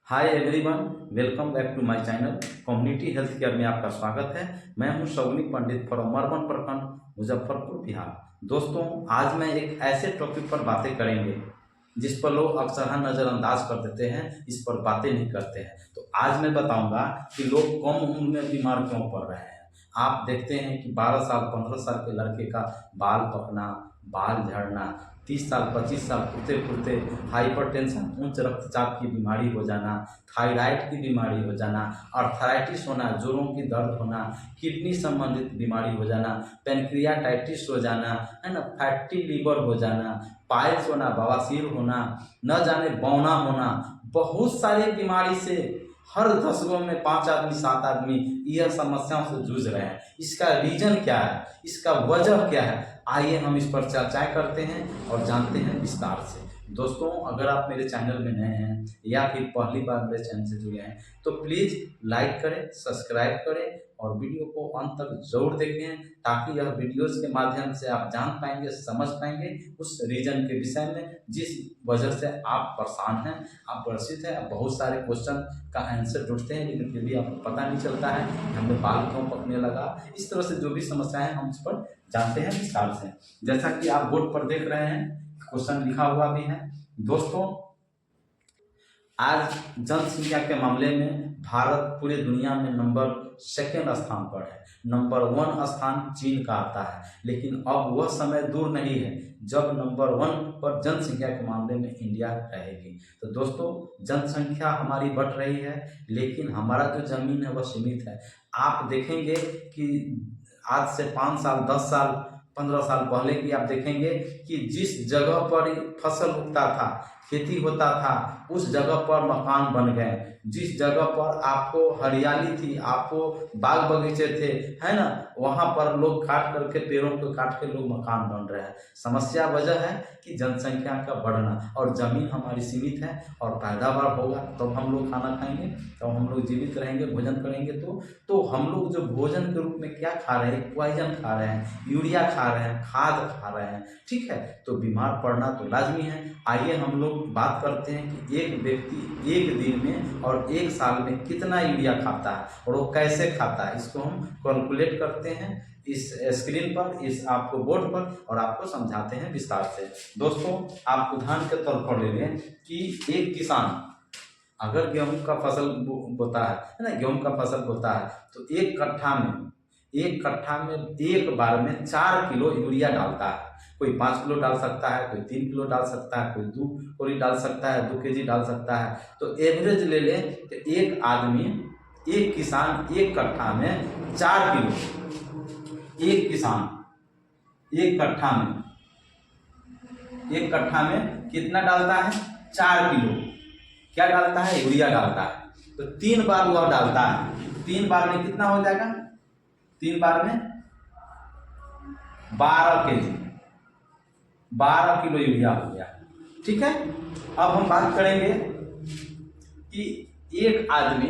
Hi everyone, welcome back to my channel. Community health care में आपका स्वागत है। मैं हूं शौनिक पंडित फ्रॉम मरवन प्रखंड, मुजफ्फरपुर, बिहार। दोस्तों, आज मैं एक ऐसे टॉपिक पर बातें करेंगे जिस पर लोग अक्सर नज़रअंदाज कर देते हैं, इस पर बातें नहीं करते हैं। तो आज मैं बताऊंगा कि लोग कम उम्र में बीमार क्यों पड़ रहे हैं। आप देखते हैं कि 12 साल 15 साल के लड़के का बाल पकना, बाल झड़ना, 30 साल 25 साल फुरते फुरते हाइपरटेंशन, उच्च रक्तचाप की बीमारी हो जाना, थायराइड की बीमारी हो जाना, अर्थराइटिस होना, जोड़ों की दर्द होना, किडनी संबंधित बीमारी हो जाना, पेनक्रियाटाइटिस हो जाना, है ना, फैटी लीवर हो जाना, पाइल्स होना, बवासीर होना, न जाने बौना होना, बहुत सारी बीमारी से हर 10 लोगों में 5 आदमी 7 आदमी यह समस्याओं से जूझ रहे हैं। इसका रीजन क्या है, इसका वजह क्या है, आइए हम इस पर चर्चाएं करते हैं और जानते हैं विस्तार से। दोस्तों, अगर आप मेरे चैनल में नए हैं या फिर पहली बार मेरे चैनल से जुड़े हैं तो प्लीज़ लाइक करें, सब्सक्राइब करें और वीडियो को अंत तक जरूर देखें, ताकि यह वीडियोस के माध्यम से आप जान पाएंगे, समझ पाएंगे उस रीजन के विषय में जिस वजह से आप परेशान हैं, आप ग्रसित हैं। बहुत सारे क्वेश्चन का आंसर ढूंढते हैं लेकिन फिर भी आपको पता नहीं चलता है कि हमें बाल क्यों पकने लगा। इस तरह से जो भी समस्याएं हम उस पर जानते हैं विस्तार से। जैसा कि आप बोर्ड पर देख रहे हैं, क्वेश्चन लिखा हुआ भी है। दोस्तों, आज जनसंख्या के मामले में भारत पूरे दुनिया में नंबर 2 स्थान पर है। नंबर 1 स्थान चीन का आता है, लेकिन अब वह समय दूर नहीं है जब नंबर 1 पर जनसंख्या के मामले में इंडिया रहेगी। तो दोस्तों, जनसंख्या हमारी बढ़ रही है, लेकिन हमारा जो जमीन है वह सीमित है। आप देखेंगे कि आज से 5 साल 10 साल 15 साल पहले की आप देखेंगे कि जिस जगह पर फसल उगता था, खेती होता था, उस जगह पर मकान बन गए। जिस जगह पर आपको हरियाली थी, आपको बाग बगीचे थे, है ना, वहां पर लोग काट करके, पेड़ों को काट के लोग मकान बन रहे हैं। समस्या वजह है कि जनसंख्या का बढ़ना, और जमीन हमारी सीमित है और पैदावार होगा तब हम लोग खाना खाएंगे, तब हम लोग जीवित रहेंगे, भोजन करेंगे। तो हम लोग जो भोजन के रूप में क्या खा रहे हैं, पॉइजन खा रहे हैं, यूरिया खा रहे हैं, खाद खा रहे हैं, ठीक है। तो बीमार पड़ना तो लाजमी है। आइए हम लोग बात करते हैं कि एक व्यक्ति एक दिन में और एक साल में कितना यूरिया खाता है और वो कैसे खाता है, इसको हम कैलकुलेट करते हैं इस स्क्रीन पर, इस आपको बोर्ड पर, और आपको समझाते हैं विस्तार से। दोस्तों, आप उदाहरण के तौर पर ले लें कि एक किसान अगर गेहूं का फसल बोता है ना, गेहूं का फसल बोता है, तो एक कट्ठा में एक बार में 4 किलो यूरिया डालता है। कोई 5 किलो डाल सकता है, कोई 3 किलो डाल सकता है, कोई 2 कोई डाल सकता है, 2 केजी डाल सकता है। तो एवरेज ले लें तो एक आदमी, एक किसान एक कट्ठा में 4 किलो, एक किसान एक कट्ठा में कितना डालता है, 4 किलो क्या डालता है, यूरिया डालता है। तो 3 बार वह डालता है, 3 बार में कितना हो जाएगा, 3 बार में 12 केजी, 12 किलो यूरिया हो गया, ठीक है। अब हम बात करेंगे कि एक आदमी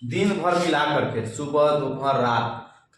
दिन भर मिला करके, सुबह दोपहर रात,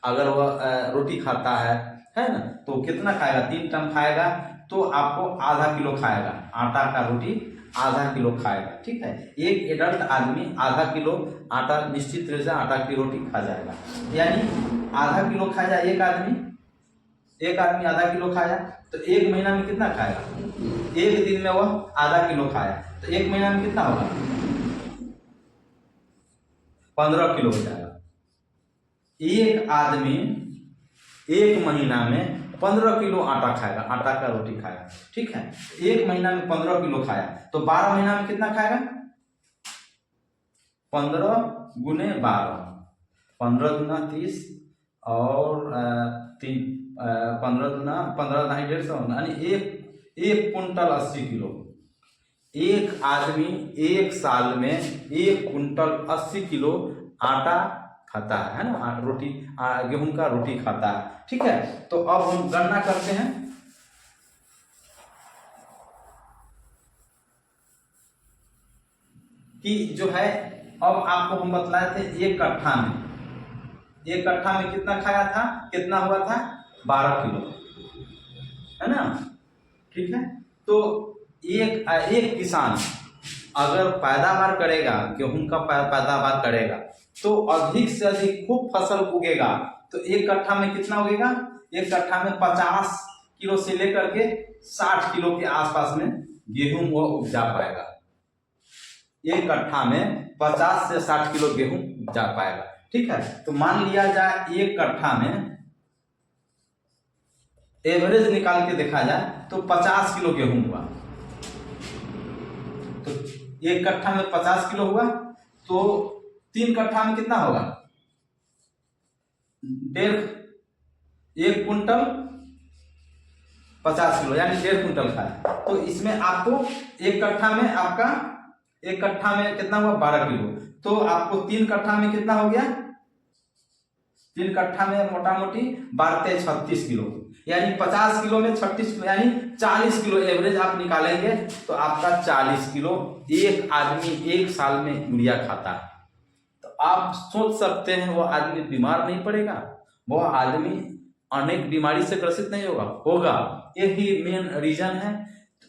अगर वह रोटी खाता है ना, तो कितना खाएगा, 3 टाइम खाएगा, तो आपको आधा किलो खाएगा, आटा का रोटी आधा किलो खाएगा, ठीक है। एक एडल्ट आदमी आधा किलो आटा, निश्चित रूप से आटा की रोटी खा जाएगा, यानी आधा किलो खाया एक आदमी आधा किलो खाया, तो 1 महीना में कितना खाएगा, एक दिन में वह आधा किलो खाया, तो 1 महीना में कितना होगा, 15 किलो हो जाएगा। एक आदमी 1 महीना में 15 किलो आटा खाएगा, आटा का रोटी खाएगा, ठीक है। 1 महीना में 15 किलो खाया, तो 12 महीना में कितना खाएगा, 15 गुने 12, 15 दूना 30 और 15 दूना 15 ढाई 150, यानी एक कुंटल 80 किलो। एक आदमी एक साल में 1 कुंटल 80 किलो आटा खाता है ना, रोटी, गेहूं का रोटी खाता है, ठीक है। तो अब हम गणना करते हैं कि जो है, अब आपको हम बतलाए थे एक कट्ठा में कितना खाया था, कितना हुआ था, 12 किलो, है ना, ठीक है। तो एक एक किसान अगर पैदावार करेगा, गेहूं का पैदावार करेगा, तो अधिक से अधिक खूब फसल उगेगा, तो एक कट्ठा में कितना उगेगा? एक कट्ठा में 50 किलो से लेकर के 60 किलो के आसपास में गेहूं वो उपजा पाएगा। एक कट्ठा में 50 से 60 किलो गेहूं उपजा पाएगा, ठीक है। तो मान लिया जाए एक कट्ठा में एवरेज निकाल के देखा जाए तो 50 किलो गेहूं हुआ, तो एक कट्ठा में 50 किलो हुआ, तो 3 कट्ठा में कितना होगा? 1 कुंटल 50 किलो, यानी 1.5 कुंटल का है। तो इसमें आपको एक कट्ठा में आपका एक कट्ठा में कितना हुआ? 12 किलो। तो आपको 3 कट्ठा में कितना हो गया? 3 कट्ठा में मोटा मोटी 12 36 किलो, यानी 50 किलो में 36 किलो, यानी 40 किलो एवरेज आप निकालेंगे तो आपका 40 किलो एक आदमी एक साल में यूरिया खाता है। तो आप सोच सकते हैं वो आदमी बीमार नहीं पड़ेगा, वो आदमी अनेक बीमारी से ग्रसित नहीं होगा। यही मेन रीजन है।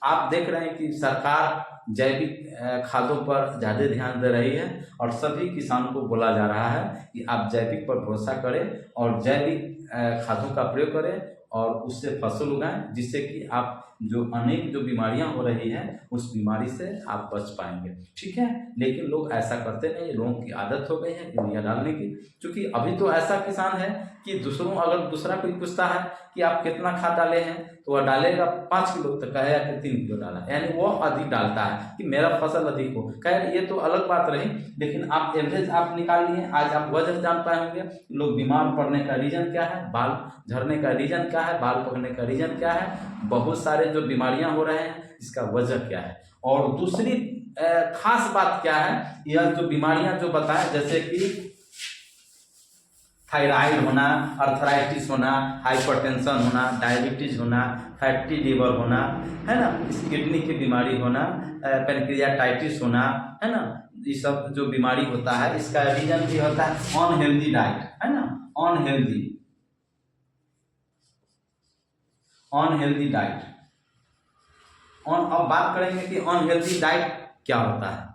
आप देख रहे हैं कि सरकार जैविक खादों पर ज़्यादा ध्यान दे रही है और सभी किसानों को बोला जा रहा है कि आप जैविक पर भरोसा करें और जैविक खादों का प्रयोग करें और उससे फसल उगाएं, जिससे कि आप जो अनेक जो बीमारियां हो रही हैं उस बीमारी से आप बच पाएंगे, ठीक है। लेकिन लोग ऐसा करते नहीं, लोगों की आदत हो गई है यूरिया डालने की। क्योंकि अभी तो ऐसा किसान है कि अगर दूसरा कोई पूछता है कि आप कितना खाद डाले हैं, तो वह डालेगा 5 किलो, तो कहेगा कि 3 किलो डाला, यानी वो अधिक डालता है कि मेरा फसल अधिक हो। खैर ये तो अलग बात रही, लेकिन आप एवरेज आप निकाल लिए। आज आप वजह जान पाए होंगे लोग बीमार पड़ने का रीजन क्या है, बाल झड़ने का रीजन क्या है, बाल पकने का रीजन क्या है, बहुत सारे जो बीमारियां हो रहे हैं इसका वजह क्या है। और दूसरी खास बात क्या है, यह जो बीमारियां जो बताएं, जैसे कि थायराइड होना, अर्थराइटिस होना, हाइपरटेंशन होना, डायबिटीज होना, फैटी लीवर होना, है ना, किडनी की बीमारी होना, पेनक्रियाटाइटिस होना, है ना, ये सब जो बीमारी होता है इसका रीजन भी होता है अनहेल्दी डाइट, है ना, अनहेल्दी डाइट। अब बात करेंगे कि अनहेल्दी डाइट क्या होता है।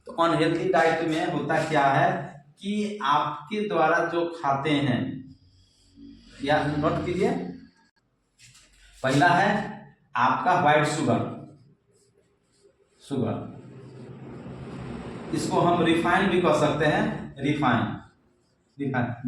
तो अनहेल्दी डाइट में होता क्या है कि आपके द्वारा जो खाते हैं, या नोट कीजिए, पहला है आपका व्हाइट शुगर, इसको हम रिफाइन भी कह सकते हैं, रिफाइन।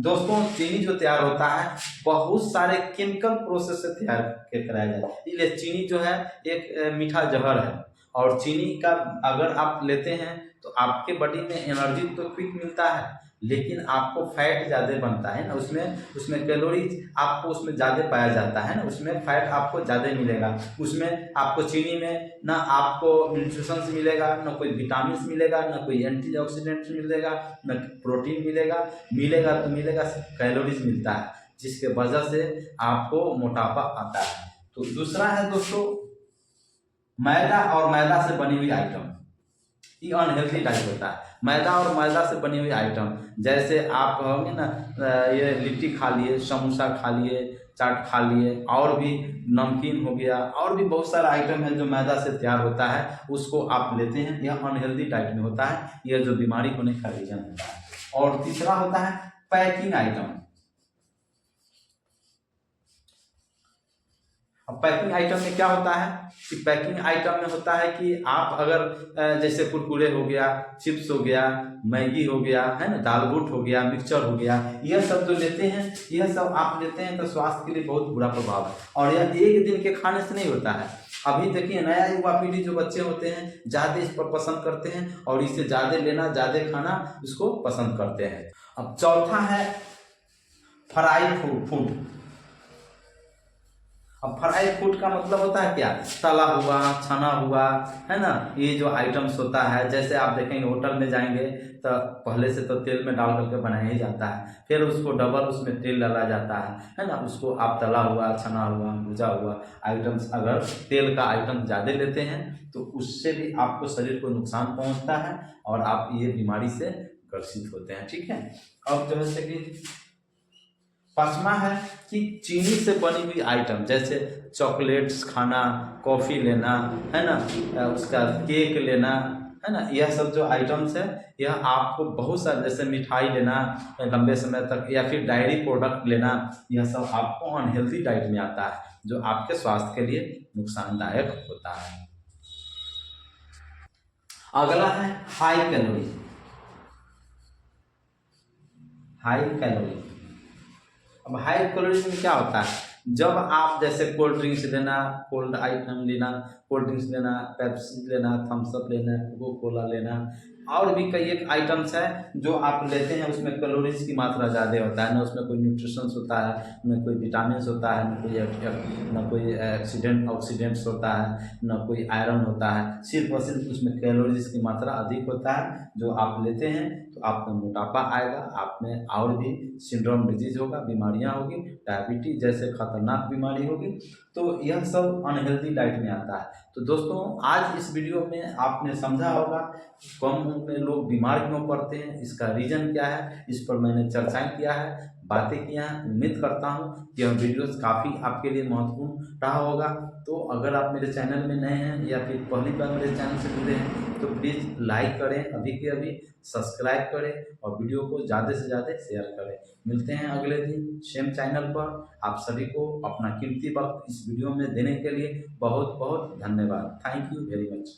दोस्तों चीनी जो तैयार होता है बहुत सारे केमिकल प्रोसेस से तैयार कराया जाता है, इसलिए चीनी जो है एक मीठा जहर है। और चीनी का अगर आप लेते हैं तो आपके बॉडी में एनर्जी तो क्विक मिलता है, लेकिन आपको फैट ज़्यादा बनता है ना, उसमें कैलोरीज आपको उसमें ज़्यादा पाया जाता है ना, उसमें फैट आपको ज़्यादा मिलेगा। उसमें आपको चीनी में ना आपको न्यूट्रिशंस मिलेगा, ना कोई विटामिन मिलेगा, ना कोई एंटीऑक्सीडेंट मिलेगा, ना प्रोटीन मिलेगा तो मिलेगा सिर्फ कैलोरीज मिलता है, जिसके वजह से आपको मोटापा आता है। तो दूसरा है दोस्तों मैदा और मैदा से बनी हुई आइटम, ये अनहेल्दी डाइट होता है। मैदा और मैदा से बनी हुई आइटम, जैसे आप कहोगे ना ये लिट्टी खा लिए, समोसा खा लिए, चाट खा लिए, और भी नमकीन हो गया, और भी बहुत सारा आइटम है जो मैदा से तैयार होता है, उसको आप लेते हैं, यह अनहेल्दी डाइट में होता है, यह जो बीमारी होने का रीजन होता है। और तीसरा होता है पैकिंग आइटम। अब पैकिंग आइटम में क्या होता है कि पैकिंग आइटम में होता है कि आप अगर जैसे कुरकुरे हो गया, चिप्स हो गया, मैगी हो गया, है ना, दाल बूट हो गया, मिक्सचर हो गया, यह सब जो लेते हैं, यह सब आप लेते हैं तो स्वास्थ्य के लिए बहुत बुरा प्रभाव है। और यह एक दिन के खाने से नहीं होता है। अभी देखिए नया युवा पीढ़ी जो बच्चे होते हैं ज़्यादा इस पर पसंद करते हैं और इसे ज़्यादा लेना, ज़्यादा खाना इसको पसंद करते हैं। अब चौथा है फ्राई फूड। अब फ्राई फूड का मतलब होता है क्या, तला हुआ, छना हुआ, है ना, ये जो आइटम्स होता है। जैसे आप देखेंगे होटल में जाएंगे तो पहले से तो तेल में डाल करके बनाया ही जाता है, फिर उसको डबल उसमें तेल डाला जाता है ना, उसको आप तला हुआ, छना हुआ, भुजा हुआ आइटम्स, अगर तेल का आइटम ज़्यादा लेते हैं तो उससे भी आपको शरीर को नुकसान पहुँचता है और आप ये बीमारी से ग्रसित होते हैं, ठीक है। अब जैसे कि पांचवा है कि चीनी से बनी हुई आइटम जैसे चॉकलेट्स खाना, कॉफ़ी लेना, है ना, उसका केक लेना, है ना, यह सब जो आइटम्स है यह आपको बहुत सारे, जैसे मिठाई लेना लंबे समय तक या फिर डायरी प्रोडक्ट लेना, यह सब आपको अनहेल्दी डाइट में आता है जो आपके स्वास्थ्य के लिए नुकसानदायक होता है। अगला है हाई कैलोरी। हाई कैलोरी, अब हाई कैलोरी में क्या होता है, जब आप जैसे कोल्ड ड्रिंक्स लेना, कोल्ड आइटम लेना, कोल्ड ड्रिंक्स लेना, पेप्सी लेना, थम्स अप लेना, कोको कोला लेना, और भी कई एक आइटम्स है जो आप लेते हैं, उसमें कैलोरीज की मात्रा ज़्यादा होता है, ना उसमें कोई न्यूट्रिशंस होता है, न कोई विटामिन होता है, न कोई एक्सीडेंट ऑक्सीडेंट्स होता है, न कोई आयरन होता है, सिर्फ और सिर्फ उसमें कैलोरीज की मात्रा अधिक होता है। जो आप लेते हैं तो आपको मोटापा आएगा, आप में और भी सिंड्रोम डिजीज होगा, बीमारियां होगी, डायबिटीज जैसे खतरनाक बीमारी होगी। तो यह सब अनहेल्दी डाइट में आता है। तो दोस्तों आज इस वीडियो में आपने समझा होगा कम उम्र में लोग बीमार क्यों पड़ते हैं, इसका रीजन क्या है, इस पर मैंने चर्चाएं किया है, बातें किया हैं। उम्मीद करता हूं कि यह वीडियोस काफ़ी आपके लिए महत्वपूर्ण रहा होगा। तो अगर आप मेरे चैनल में नए हैं या फिर पहली बार मेरे चैनल से जुड़े हैं तो प्लीज़ लाइक करें, अभी के अभी सब्सक्राइब करें और वीडियो को ज़्यादा से ज़्यादा शेयर करें। मिलते हैं अगले दिन सेम चैनल पर। आप सभी को अपना कीमती वक्त इस वीडियो में देने के लिए बहुत बहुत धन्यवाद। Thank you very much.